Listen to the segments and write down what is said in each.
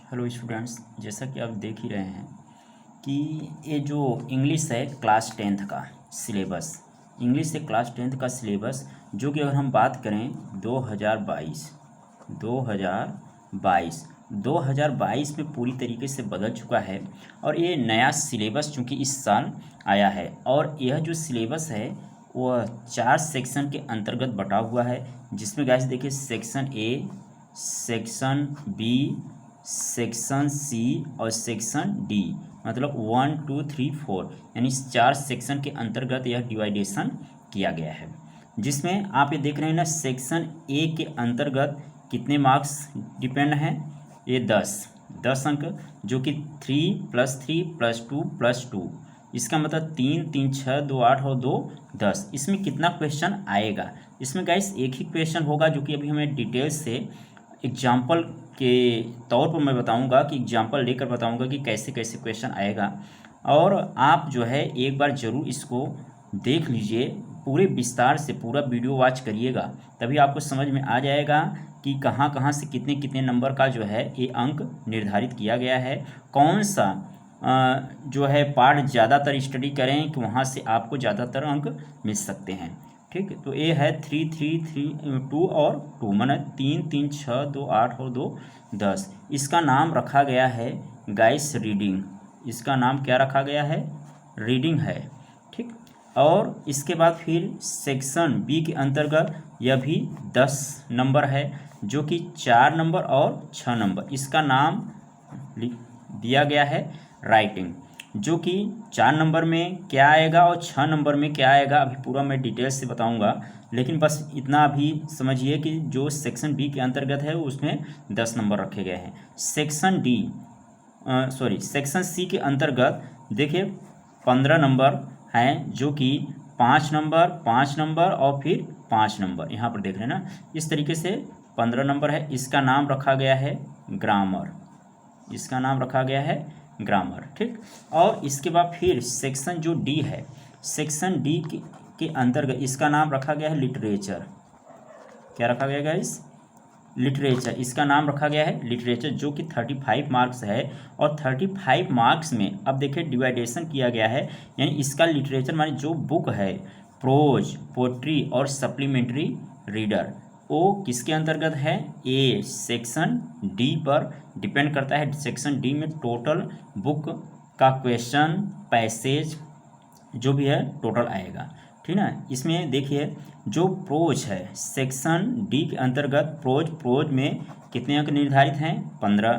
Hello students, जैसा कि आप देख ही रहे हैं कि ये जो इंग्लिश है क्लास टेंथ का सिलेबस, इंग्लिश से क्लास टेंथ का सिलेबस, जो कि अगर हम बात करें 2022 में पूरी तरीके से बदल चुका है। और ये नया सिलेबस चूँकि इस साल आया है, और यह जो सिलेबस है वह 4 सेक्शन के अंतर्गत बटा हुआ है, जिसमें गाइस देखिए section A, section B, section C और सेक्शन डी, मतलब 1 2 3 4, यानी 4 सेक्शन के अंतर्गत यह डिवाइडेशन किया गया है। जिसमें आप ये देख रहे हैं ना, सेक्शन ए के अंतर्गत कितने मार्क्स डिपेंड हैं, ये 10 अंक, जो कि 3 + 3 + 2 + 2, इसका मतलब 3 3 6 2 8 और 2 10। इसमें कितना क्वेश्चन आएगा? इसमें गाइस एक ही क्वेश्चन होगा, जो कि अभी हमें डिटेल से एग्जाम्पल के तौर पर मैं बताऊंगा, कि एग्जाम्पल लेकर बताऊंगा कि कैसे कैसे क्वेश्चन आएगा। और आप जो है एक बार ज़रूर इसको देख लीजिए, पूरे विस्तार से पूरा वीडियो वॉच करिएगा, तभी आपको समझ में आ जाएगा कि कहाँ कहाँ से कितने कितने नंबर का जो है ये अंक निर्धारित किया गया है। कौन सा जो है पार्ट ज़्यादातर स्टडी करें कि वहाँ से आपको ज़्यादातर अंक मिल सकते हैं। ठीक, तो ये है 3 3 3 2 और 2, माना 3 3 6 2 8 और 2 10। इसका नाम रखा गया है गाइस रीडिंग। इसका नाम क्या रखा गया है? रीडिंग है। ठीक, और इसके बाद फिर सेक्शन बी के अंतर्गत यह भी 10 नंबर है, जो कि 4 नंबर और 6 नंबर। इसका नाम दिया गया है राइटिंग, जो कि 4 नंबर में क्या आएगा और 6 नंबर में क्या आएगा, अभी पूरा मैं डिटेल से बताऊंगा। लेकिन बस इतना अभी समझिए कि जो सेक्शन बी के अंतर्गत है उसमें 10 नंबर रखे गए हैं। सेक्शन सी के अंतर्गत देखिए 15 नंबर हैं, जो कि 5 नंबर 5 नंबर और फिर 5 नंबर, यहाँ पर देख रहे हैं ना, इस तरीके से 15 नंबर है। इसका नाम रखा गया है ग्रामर। इसका नाम रखा गया है ग्रामर। ठीक, और इसके बाद फिर सेक्शन जो डी है, सेक्शन डी के अंतर्गत इसका नाम रखा गया है लिटरेचर। क्या रखा गया गाइस? लिटरेचर। इसका नाम रखा गया है लिटरेचर, जो कि 35 मार्क्स है। और 35 मार्क्स में अब देखिए डिवाइडेशन किया गया है, यानी इसका लिटरेचर माने जो बुक है, प्रोज, पोट्री और सप्लीमेंट्री रीडर, वो किसके अंतर्गत है? ए सेक्शन डी पर डिपेंड करता है। सेक्शन डी में टोटल बुक का क्वेश्चन, पैसेज जो भी है टोटल आएगा। ठीक ना, इसमें देखिए जो प्रोज है सेक्शन डी के अंतर्गत, प्रोज में कितने अंक निर्धारित हैं? 15।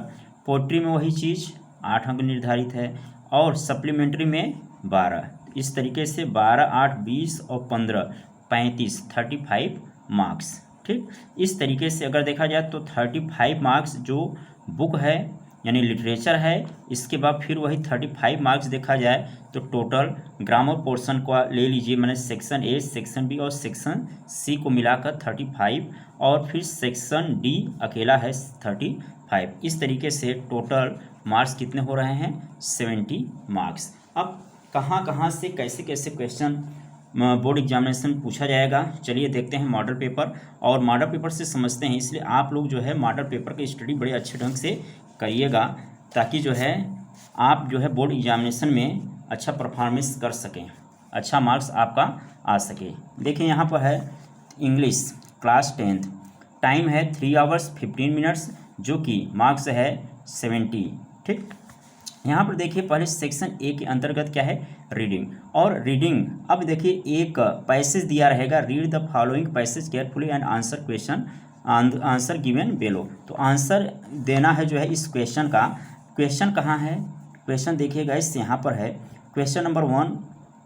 पोट्री में वही चीज़ 8 अंक निर्धारित है, और सप्लीमेंट्री में 12। इस तरीके से 12 8 20 और 15 35 मार्क्स। ठीक, इस तरीके से अगर देखा जाए तो 35 मार्क्स जो बुक है यानी लिटरेचर है, इसके बाद फिर वही 35 मार्क्स देखा जाए तो टोटल ग्रामर पोर्शन को ले लीजिए, मैंने सेक्शन ए, सेक्शन बी और सेक्शन सी को मिलाकर 35, और फिर सेक्शन डी अकेला है 35। इस तरीके से टोटल मार्क्स कितने हो रहे हैं? 70 मार्क्स। अब कहाँ कहाँ से कैसे कैसे क्वेश्चन बोर्ड एग्जामिनेशन पूछा जाएगा, चलिए देखते हैं मॉडल पेपर, और मॉडल पेपर से समझते हैं। इसलिए आप लोग जो है मॉडल पेपर की स्टडी बड़े अच्छे ढंग से करिएगा, ताकि जो है आप जो है बोर्ड एग्जामिनेशन में अच्छा परफॉर्मेंस कर सकें, अच्छा मार्क्स आपका आ सके। देखिए यहाँ पर है इंग्लिश क्लास टेंथ, टाइम है 3 आवर्स 15 मिनट्स, जो कि मार्क्स है 70। ठीक, यहाँ पर देखिए पहले सेक्शन ए के अंतर्गत क्या है? रीडिंग। और रीडिंग, अब देखिए एक पैसेज दिया रहेगा, read the following passage carefully and answer question, answer given below. तो आंसर देना है जो है इस क्वेश्चन का। क्वेश्चन कहाँ है? क्वेश्चन देखिएगा इस यहाँ पर है, क्वेश्चन नंबर 1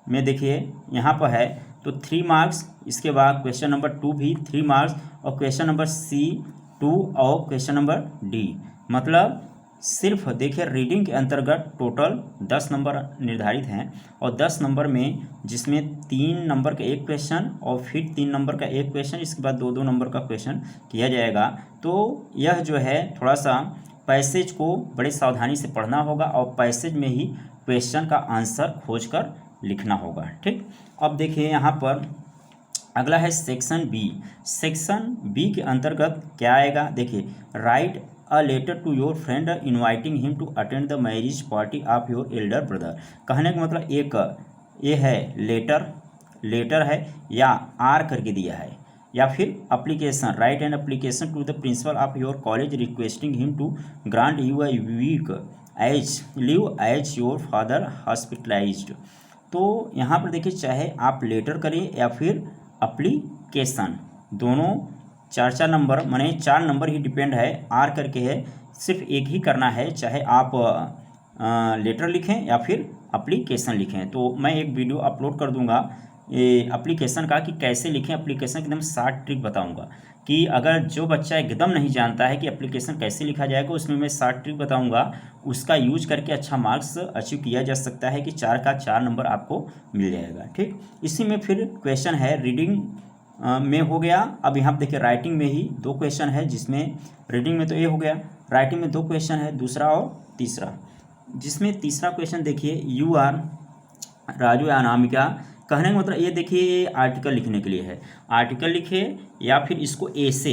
में देखिए यहाँ पर है तो 3 मार्क्स, इसके बाद क्वेश्चन नंबर 2 भी 3 मार्क्स, और क्वेश्चन नंबर सी 2 और क्वेश्चन नंबर डी, मतलब सिर्फ देखिए रीडिंग के अंतर्गत टोटल 10 नंबर निर्धारित हैं, और 10 नंबर में जिसमें 3 नंबर का एक क्वेश्चन और फिर 3 नंबर का एक क्वेश्चन, इसके बाद 2 2 नंबर का क्वेश्चन किया जाएगा। तो यह जो है थोड़ा सा पैसेज को बड़े सावधानी से पढ़ना होगा, और पैसेज में ही क्वेश्चन का आंसर खोज कर लिखना होगा। ठीक, अब देखिए यहाँ पर अगला है सेक्शन बी। सेक्शन बी के अंतर्गत क्या आएगा? देखिए write a letter to your friend inviting him to attend the marriage party of your elder brother. कहने का मतलब एक ये है लेटर है या आर करके दिया है, या फिर application, write an application to the principal of your college requesting him to grant you a week's leave as your father hospitalized. तो यहाँ पर देखिए चाहे आप लेटर करिए या फिर एप्लीकेशन, दोनों चार नंबर माने 4 नंबर ही डिपेंड है, आर करके है, सिर्फ एक ही करना है, चाहे आप लेटर लिखें या फिर एप्लीकेशन लिखें। तो मैं एक वीडियो अपलोड कर दूंगा ये एप्लीकेशन का कि कैसे लिखें एप्लीकेशन, एकदम 60 ट्रिक बताऊंगा कि अगर जो बच्चा एकदम नहीं जानता है कि एप्लीकेशन कैसे लिखा जाएगा, उसमें मैं 60 ट्रिक बताऊंगा, उसका यूज करके अच्छा मार्क्स अचीव किया जा सकता है कि 4 का 4 नंबर आपको मिल जाएगा। ठीक, इसी में फिर क्वेश्चन है रीडिंग में हो गया। अब यहाँ पर देखिए राइटिंग में ही 2 क्वेश्चन है, जिसमें रीडिंग में तो ये हो गया, राइटिंग में 2 क्वेश्चन है, दूसरा और तीसरा। जिसमें तीसरा क्वेश्चन देखिए यू आर राजू या अनामिका, कहने का मतलब ये देखिए ये आर्टिकल लिखने के लिए है, आर्टिकल लिखिए या फिर इसको ऐसे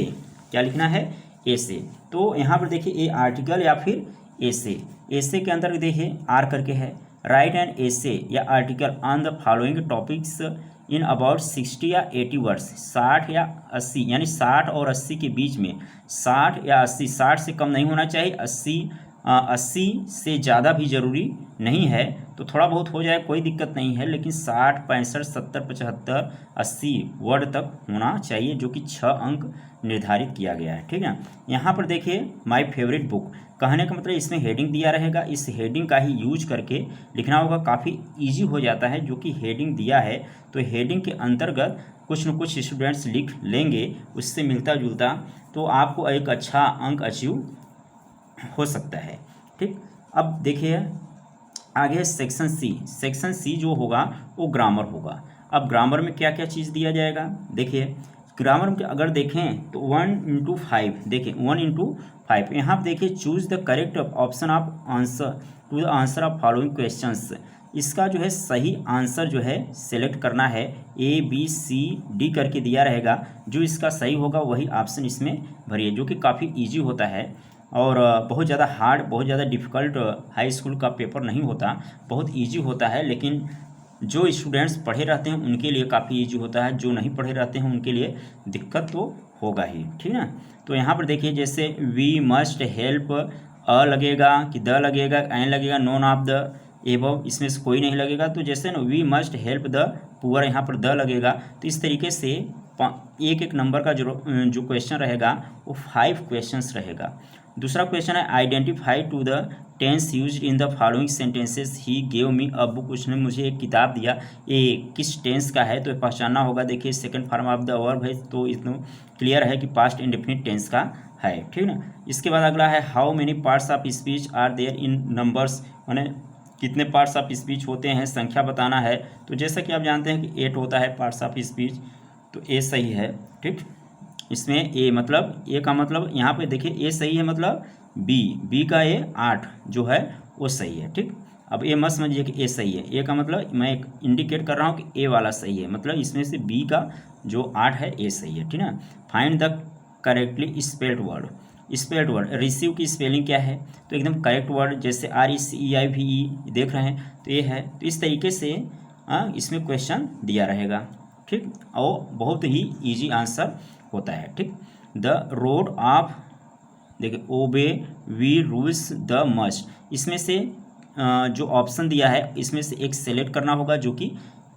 क्या लिखना है, ऐसे। तो यहाँ पर देखिए ये आर्टिकल या फिर ऐसे के अंदर देखिए आर करके है, राइट एन ऐसे या article on the following topics in about 60 या 80 वर्ड्स, 60 या 80, यानी 60 और 80 के बीच में, 60 या 80, 60 से कम नहीं होना चाहिए, 80 से ज़्यादा भी ज़रूरी नहीं है, तो थोड़ा बहुत हो जाए कोई दिक्कत नहीं है, लेकिन 60, 65, 70, 75, 80 वर्ड तक होना चाहिए, जो कि 6 अंक निर्धारित किया गया है। ठीक है, यहाँ पर देखिए माय फेवरेट बुक, कहने का मतलब इसमें हेडिंग दिया रहेगा, इस हेडिंग का ही यूज करके लिखना होगा, काफ़ी ईजी हो जाता है, जो कि हेडिंग दिया है तो हेडिंग के अंतर्गत कुछ न कुछ स्टूडेंट्स लिख लेंगे, उससे मिलता जुलता, तो आपको एक अच्छा अंक अचीव हो सकता है। ठीक, अब देखिए आगे सेक्शन सी जो होगा वो ग्रामर होगा। अब ग्रामर में क्या क्या चीज़ दिया जाएगा, देखिए ग्रामर में अगर देखें तो 1/5, देखिए 1/5, यहाँ पर देखिए choose the correct option of answer to the answer of following questions, इसका जो है सही आंसर जो है सेलेक्ट करना है, ABCD करके दिया रहेगा, जो इसका सही होगा वही ऑप्शन इसमें भरिए, जो कि काफ़ी ईजी होता है और बहुत ज़्यादा हार्ड, बहुत ज़्यादा डिफ़िकल्ट हाई स्कूल का पेपर नहीं होता, बहुत इजी होता है, लेकिन जो स्टूडेंट्स पढ़े रहते हैं उनके लिए काफ़ी इजी होता है, जो नहीं पढ़े रहते हैं उनके लिए दिक्कत तो होगा ही। ठीक है, तो यहाँ पर देखिए जैसे वी मस्ट हेल्प, अ लगेगा कि द लगेगा, एन लगेगा, नॉन ऑफ द एबव, इसमें से कोई नहीं लगेगा, तो जैसे ना we must help the poor, यहाँ पर द लगेगा, तो इस तरीके से एक नंबर का जो क्वेश्चन रहेगा वो 5 क्वेश्चंस रहेगा। दूसरा क्वेश्चन है identify to the tense used in the following sentences he gave me a book, उसने मुझे एक किताब दिया, ये किस टेंस का है, तो पहचानना होगा। देखिए second form of the verb है, तो इतना क्लियर है कि पास्ट इंडेफिनिट टेंस का है। ठीक ना, इसके बाद अगला है how many parts of speech are there in numbers, माने कितने पार्ट्स ऑफ स्पीच होते हैं, संख्या बताना है। तो जैसा कि आप जानते हैं कि 8 होता है पार्ट्स ऑफ स्पीच, तो ए सही है। ठीक, इसमें ए मतलब ए का मतलब यहाँ पे देखिए ए सही है, मतलब बी का ए 8 जो है वो सही है। ठीक, अब ए मत समझिए कि ए सही है, ए का मतलब मैं इंडिकेट कर रहा हूँ कि ए वाला सही है, मतलब इसमें से बी का जो 8 है ए सही है। ठीक है, find the correctly spelled word, receive की स्पेलिंग क्या है, तो एकदम करेक्ट वर्ड, जैसे RECEIVE देख रहे हैं तो ये है, तो इस तरीके से इसमें क्वेश्चन दिया रहेगा। ठीक, और बहुत ही ईजी आंसर होता है। ठीक, द रोड ऑफ, देखिए ओबे वी रूल्स द मस्ट, इसमें से जो ऑप्शन दिया है इसमें से एक सेलेक्ट करना होगा जो कि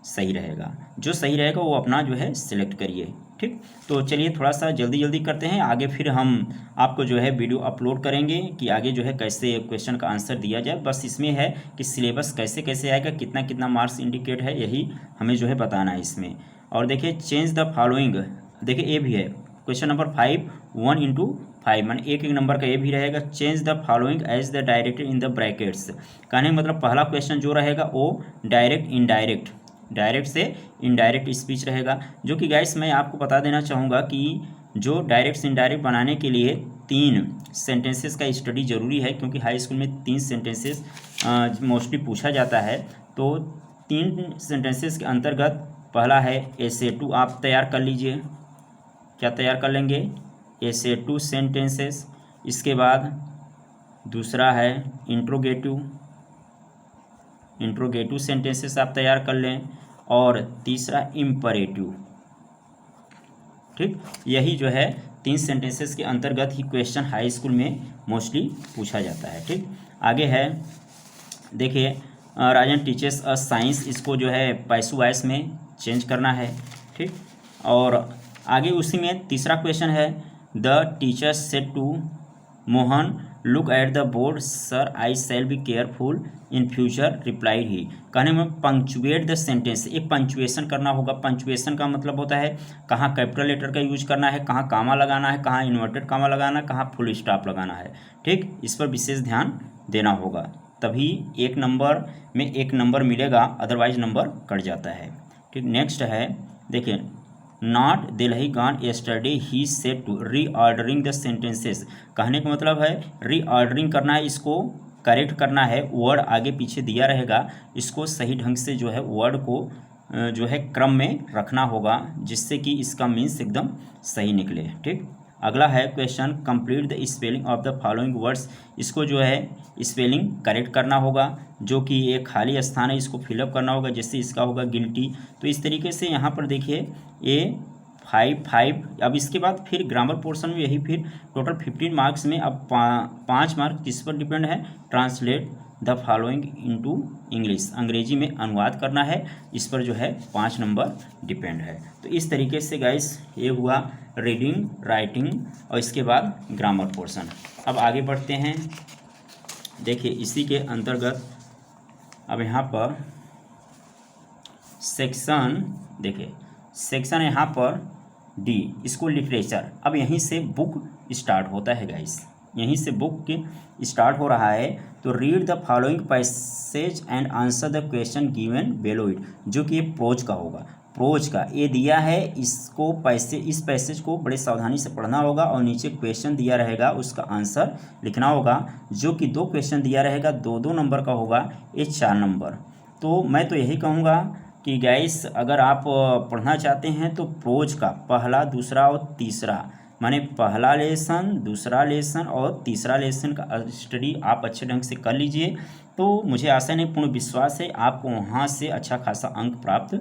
सही रहेगा, जो सही रहेगा वो अपना जो है सिलेक्ट करिए। ठीक, तो चलिए थोड़ा सा जल्दी करते हैं, आगे फिर हम आपको जो है वीडियो अपलोड करेंगे कि आगे जो है कैसे क्वेश्चन का आंसर दिया जाए। बस इसमें है कि सिलेबस कैसे कैसे आएगा, कितना कितना मार्क्स इंडिकेट है, यही हमें जो है बताना है इसमें। और देखिए चेंज द फॉलोइंग, देखिए ए भी है क्वेश्चन नंबर 5 1/5, मान एक नंबर का ए भी रहेगा। Change the following as the directed in the brackets, कहने मतलब पहला क्वेश्चन जो रहेगा वो डायरेक्ट से इनडायरेक्ट स्पीच रहेगा, जो कि गाइस मैं आपको बता देना चाहूँगा कि जो डायरेक्ट से इनडायरेक्ट बनाने के लिए 3 सेंटेंसेस का स्टडी ज़रूरी है, क्योंकि हाई स्कूल में 3 सेंटेंसेस मोस्टली पूछा जाता है। तो 3 सेंटेंसेस के अंतर्गत पहला है essay 2, आप तैयार कर लीजिए, क्या तैयार कर लेंगे, essay 2 सेंटेंसेस। इसके बाद दूसरा है इंट्रोगेटिव सेंटेंसेस आप तैयार कर लें, और तीसरा इम्परेटिव। ठीक, यही जो है 3 सेंटेंसेस के अंतर्गत ही क्वेश्चन हाई स्कूल में मोस्टली पूछा जाता है। ठीक, आगे है देखिए राजन टीचर्स अ साइंस, इसको जो है पैसू वॉइस में चेंज करना है। ठीक, और आगे उसी में तीसरा क्वेश्चन है the teacher said to Mohan look at the board sir I shall be careful in future replied he. कहने में पंक्चुएट द सेंटेंस, एक पंक्चुएशन करना होगा। पंक्चुएशन का मतलब होता है कहाँ कैपिटल लेटर का यूज करना है, कहाँ कामा लगाना है, कहाँ इन्वर्टेड कामा लगाना है, कहाँ फुल स्टॉप लगाना है। ठीक, इस पर विशेष ध्यान देना होगा, तभी एक नंबर में एक नंबर मिलेगा, अदरवाइज नंबर कट जाता है। ठीक, नेक्स्ट है देखिए not Delhi gone yesterday he said to reordering the sentences. कहने का मतलब है रीऑर्डरिंग करना है, इसको करेक्ट करना है, वर्ड आगे पीछे दिया रहेगा, इसको सही ढंग से जो है वर्ड को जो है क्रम में रखना होगा, जिससे कि इसका मीन्स एकदम सही निकले। ठीक, अगला है question complete the spelling of the following words. इसको जो है स्पेलिंग करेक्ट करना होगा, जो कि एक खाली स्थान है इसको फिलअप करना होगा, जैसे इसका होगा गिल्टी। तो इस तरीके से यहाँ पर देखिए A5 अब इसके बाद फिर ग्रामर पोर्शन में यही फिर टोटल 15 मार्क्स में अब 5 मार्क किस पर डिपेंड है, translate the following into English, अंग्रेजी में अनुवाद करना है, इस पर जो है 5 नंबर डिपेंड है। तो इस तरीके से गाइस ये हुआ रीडिंग, राइटिंग और इसके बाद ग्रामर पोर्शन। अब आगे बढ़ते हैं, देखिए इसी के अंतर्गत अब यहाँ पर सेक्शन, देखिए सेक्शन यहाँ पर डी स्कूल लिटरेचर। अब यहीं से बुक स्टार्ट होता है गाइस, यहीं से बुक स्टार्ट हो रहा है। तो read the following passage and answer the question given below it, जो कि ये प्रोज का होगा। प्रोज का ये दिया है, इसको इस पैसेज को बड़े सावधानी से पढ़ना होगा, और नीचे क्वेश्चन दिया रहेगा उसका आंसर लिखना होगा, जो कि 2 क्वेश्चन दिया रहेगा, 2-2 नंबर का होगा, ये 4 नंबर। तो मैं तो यही कहूँगा कि गाइस अगर आप पढ़ना चाहते हैं तो प्रोज का पहला, दूसरा और तीसरा, माने पहला लेसन, दूसरा लेसन और तीसरा लेसन का स्टडी आप अच्छे ढंग से कर लीजिए। तो मुझे आशा नहीं पूर्ण विश्वास है आपको वहाँ से अच्छा खासा अंक प्राप्त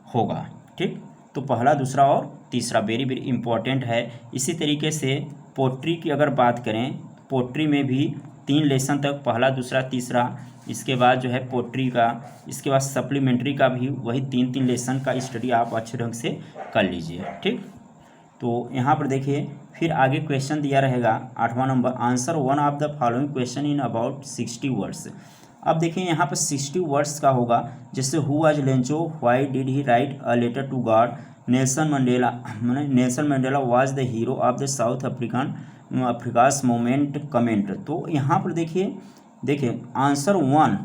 होगा। ठीक, तो पहला, दूसरा और तीसरा वेरी वेरी इंपॉर्टेंट है। इसी तरीके से पोट्री की अगर बात करें, पोट्री में भी 3 लेसन तक, पहला, दूसरा, तीसरा, इसके बाद जो है पोट्री का, इसके बाद सप्लीमेंट्री का भी वही 3-3 लेसन का स्टडी आप अच्छे ढंग से कर लीजिए। ठीक, तो यहाँ पर देखिए फिर आगे क्वेश्चन दिया रहेगा 8वां number, answer 1 of the following question in about 60 words. अब देखिए यहाँ पर 60 वर्ड्स का होगा, जैसे who was Lencho, why did he write a letter to God, Nelson Mandela was the hero of the South Africa's moment comment. तो यहाँ पर देखिए आंसर 1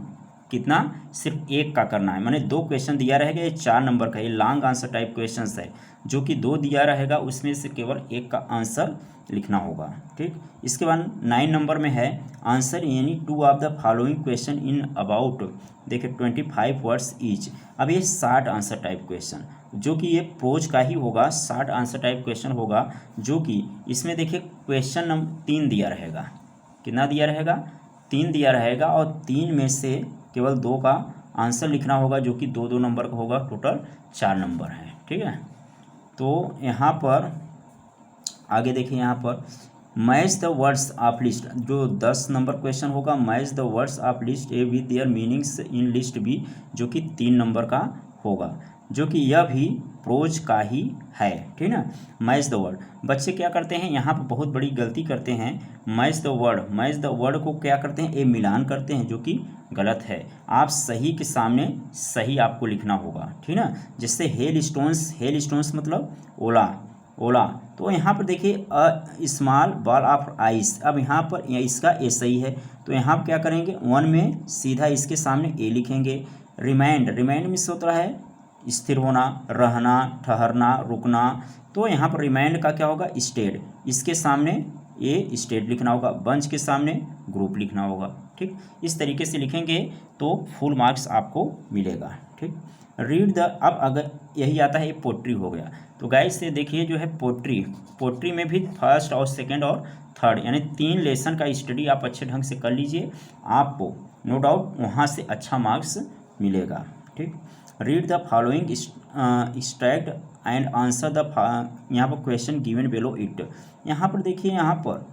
कितना, सिर्फ 1 का करना है, माने 2 क्वेश्चन दिया रहेगा, ये 4 नंबर का, ये लॉन्ग आंसर टाइप क्वेश्चन है, जो कि 2 दिया रहेगा, उसमें से केवल 1 का आंसर लिखना होगा। ठीक, इसके बाद 9 नंबर में है answer any 2 of the following question in about, देखिए 25 वर्ड्स ईच। अब ये 60 आंसर टाइप क्वेश्चन, जो कि ये प्रोज का ही होगा, 60 आंसर टाइप क्वेश्चन होगा, जो कि इसमें देखिए क्वेश्चन नंबर 3 दिया रहेगा, कितना दिया रहेगा, 3 दिया रहेगा, और 3 में से केवल 2 का आंसर लिखना होगा, जो कि 2-2 नंबर का होगा, टोटल 4 नंबर है। ठीक है, तो यहाँ पर आगे देखिए, यहाँ पर match the words of list, जो 10 नंबर क्वेश्चन होगा, match the words of list A with their meanings in list B, जो कि 3 नंबर का होगा, जो कि यह भी प्रोज का ही है। ठीक ना, मैच द वर्ड। बच्चे क्या करते हैं यहाँ पर बहुत बड़ी गलती करते हैं, मैच द वर्ड को क्या करते हैं, ए मिलान करते हैं, जो कि गलत है। आप सही के सामने सही आपको लिखना होगा। ठीक ना, जैसे हेल स्टोन्स मतलब ओला, तो यहाँ पर देखिए a small ball of ice. अब यहाँ पर इसका ए सही है, तो यहाँ पर क्या करेंगे, 1 में सीधा इसके सामने ए लिखेंगे। रिमाइंड मीन्स होता है स्थिर होना, रहना, ठहरना, रुकना, तो यहाँ पर रिमाइंड का क्या होगा, स्टेड, इसके सामने ए स्टेड लिखना होगा, बंच के सामने ग्रुप लिखना होगा। ठीक, इस तरीके से लिखेंगे तो फुल मार्क्स आपको मिलेगा। ठीक, रीड द, अब अगर यही आता है, ये पोट्री हो गया। तो गाइस से देखिए जो है पोट्री में भी फर्स्ट और सेकंड और थर्ड, यानी 3 लेसन का स्टडी आप अच्छे ढंग से कर लीजिए, आपको नो डाउट वहाँ से अच्छा मार्क्स मिलेगा। ठीक, read the following extract and answer the यहाँ पर क्वेश्चन गिवन बिलो इट। यहाँ पर देखिए, यहाँ पर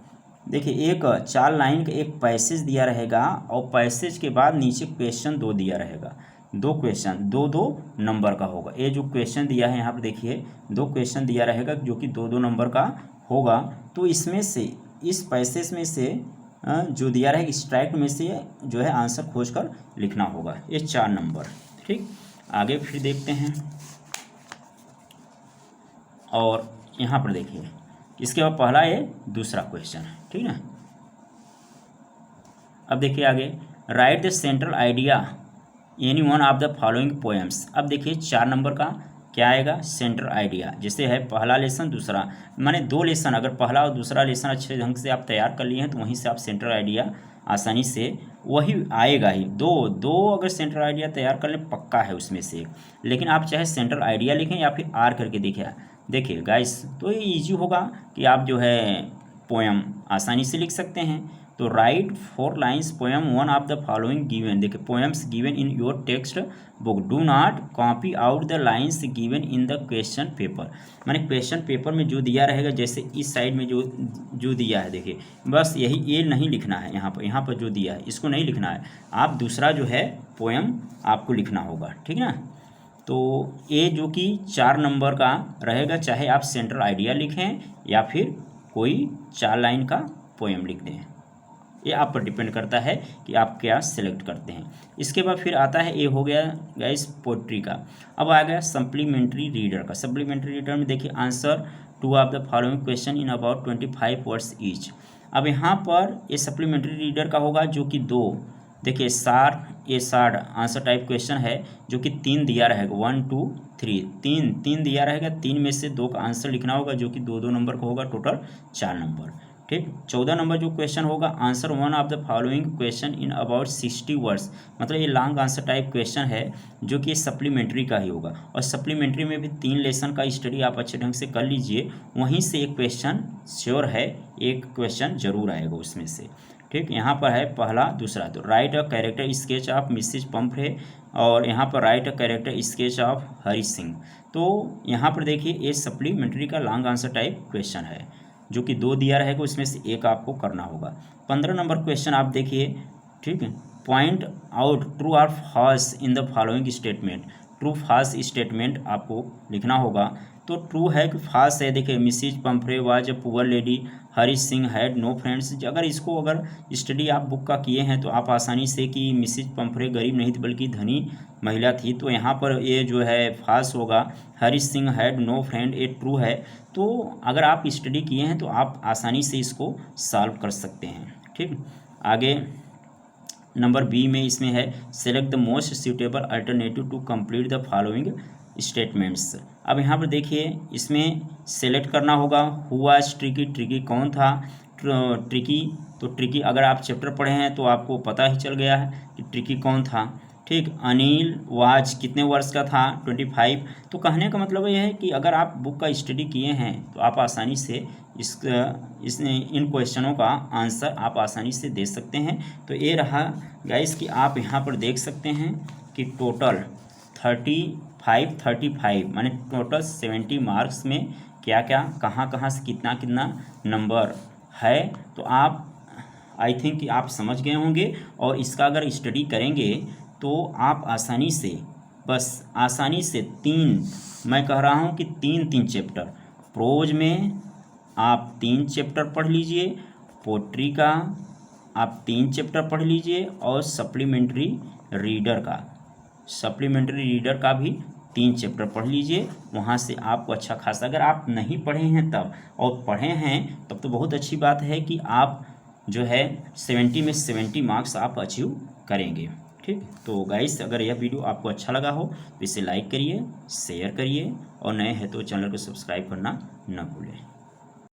देखिए एक 4 लाइन का एक पैसेज दिया रहेगा और पैसेज के बाद नीचे क्वेश्चन 2 दिया रहेगा। 2 क्वेश्चन 2-2 नंबर का होगा। ये जो क्वेश्चन दिया है यहाँ पर देखिए 2 क्वेश्चन दिया रहेगा जो कि 2-2 नंबर का होगा। तो इसमें से इस पैसेज में से जो दिया रहेगा एक्सट्रैक्ट में से जो है आंसर खोज कर लिखना होगा, ये 4 नंबर। ठीक, आगे फिर देखते हैं। और यहाँ पर देखिए इसके बाद पहला ये दूसरा क्वेश्चन है, ठीक है। अब देखिए आगे, right the central idea any one of the following poems. अब देखिए 4 नंबर का क्या आएगा, सेंट्रल आइडिया। जैसे है पहला लेसन दूसरा, माने 2 लेसन, अगर पहला और दूसरा लेसन अच्छे ढंग से आप तैयार कर लिए हैं तो वहीं से आप सेंट्रल आइडिया आसानी से वही आएगा ही। दो अगर सेंट्रल आइडिया तैयार कर लें पक्का है उसमें से। लेकिन आप चाहे सेंट्रल आइडिया लिखें या फिर आर करके देखिए गाइस, तो ये ईजी होगा कि आप जो है पोएम आसानी से लिख सकते हैं। तो write 4 lines poem one of the following given. देखिए poems given in your textbook, do not copy out the lines given in the question paper. माने क्वेश्चन पेपर में जो दिया रहेगा, जैसे इस साइड में जो दिया है देखिए, बस यही ये नहीं लिखना है। यहाँ पर जो दिया है इसको नहीं लिखना है, आप दूसरा जो है पोएम आपको लिखना होगा, ठीक है ना। तो ये जो कि 4 नंबर का रहेगा, चाहे आप सेंट्रल आइडिया लिखें या फिर कोई 4 लाइन का पोएम लिख दें, ये आप पर डिपेंड करता है कि आप क्या सिलेक्ट करते हैं। इसके बाद फिर आता है, ये हो गया गाइस पोट्री का। अब आ गया सप्लीमेंट्री रीडर का। सप्लीमेंट्री रीडर में देखिए answer 2 of the following question in about 25 words each. अब यहाँ पर ये सप्लीमेंट्री रीडर का होगा जो कि 2, देखिए ये 60 आंसर टाइप क्वेश्चन है जो कि 3 दिया रहेगा, 1 2 3, 3 दिया रहेगा। 3 में से 2 का आंसर लिखना होगा जो कि 2-2 नंबर का होगा, टोटल 4 नंबर। ठीक, 14 नंबर जो क्वेश्चन होगा, answer 1 of the following question in about 60 words. मतलब ये लॉन्ग आंसर टाइप क्वेश्चन है जो कि सप्लीमेंट्री का ही होगा। और सप्लीमेंट्री में भी 3 लेसन का स्टडी आप अच्छे ढंग से कर लीजिए, वहीं से एक क्वेश्चन श्योर है, एक क्वेश्चन जरूर आएगा उसमें से। ठीक, यहाँ पर है पहला दूसरा। तो write a character sketch of Mrs Pumphrey, और यहाँ पर write a character sketch of Hari Singh. तो यहाँ पर देखिए ये सप्लीमेंट्री का लॉन्ग आंसर टाइप क्वेश्चन है जो कि 2 दिया रहेगा, उसमें से एक आपको करना होगा। 15 नंबर क्वेश्चन आप देखिए, ठीक है। पॉइंट आउट ट्रू और false in the following statement. True false statement आपको लिखना होगा। तो ट्रू है कि फॉल्स है, देखिए Mrs Pumphrey was a poor lady, Hari Singh had no friends. अगर स्टडी आप बुक का किए हैं तो आप आसानी से कि मिसेज पंफरे गरीब नहीं थी बल्कि धनी महिला थी, तो यहाँ पर ये जो है फॉल्स होगा। हरी सिंह हैड नो फ्रेंड, ये ट्रू है। तो अगर आप स्टडी किए हैं तो आप आसानी से इसको सॉल्व कर सकते हैं। ठीक, आगे नंबर बी में इसमें है select the most suitable alternative to complete the following statements. अब यहाँ पर देखिए इसमें सेलेक्ट करना होगा हु वाज ट्रिकी, ट्रिकी कौन था ट्रिकी। तो ट्रिकी अगर आप चैप्टर पढ़े हैं तो आपको पता ही चल गया है कि ट्रिकी कौन था। ठीक, अनिल वाज कितने वर्ष का था, 25। तो कहने का मतलब यह है कि अगर आप बुक का स्टडी किए हैं तो आप आसानी से इन क्वेश्चनों का आंसर आप आसानी से दे सकते हैं। तो ये रहा गाइस कि आप यहाँ पर देख सकते हैं कि टोटल 35 माने टोटल 70 मार्क्स में क्या क्या कहाँ से कितना नंबर है। तो आप आई थिंक कि आप समझ गए होंगे, और इसका अगर स्टडी करेंगे तो आप आसानी से, बस आसानी से 3, मैं कह रहा हूँ कि 3 चैप्टर प्रोज में आप 3 चैप्टर पढ़ लीजिए, पोट्री का आप 3 चैप्टर पढ़ लीजिए, और सप्लीमेंट्री रीडर का भी 3 चैप्टर पढ़ लीजिए। वहाँ से आपको अच्छा खासा, अगर आप नहीं पढ़े हैं तब और पढ़े हैं तब तो बहुत अच्छी बात है कि आप जो है 70 में 70 मार्क्स आप अचीव करेंगे। ठीक, तो गाइस अगर यह वीडियो आपको अच्छा लगा हो तो इसे लाइक करिए, शेयर करिए, और नए हैं तो चैनल को सब्सक्राइब करना न भूलें।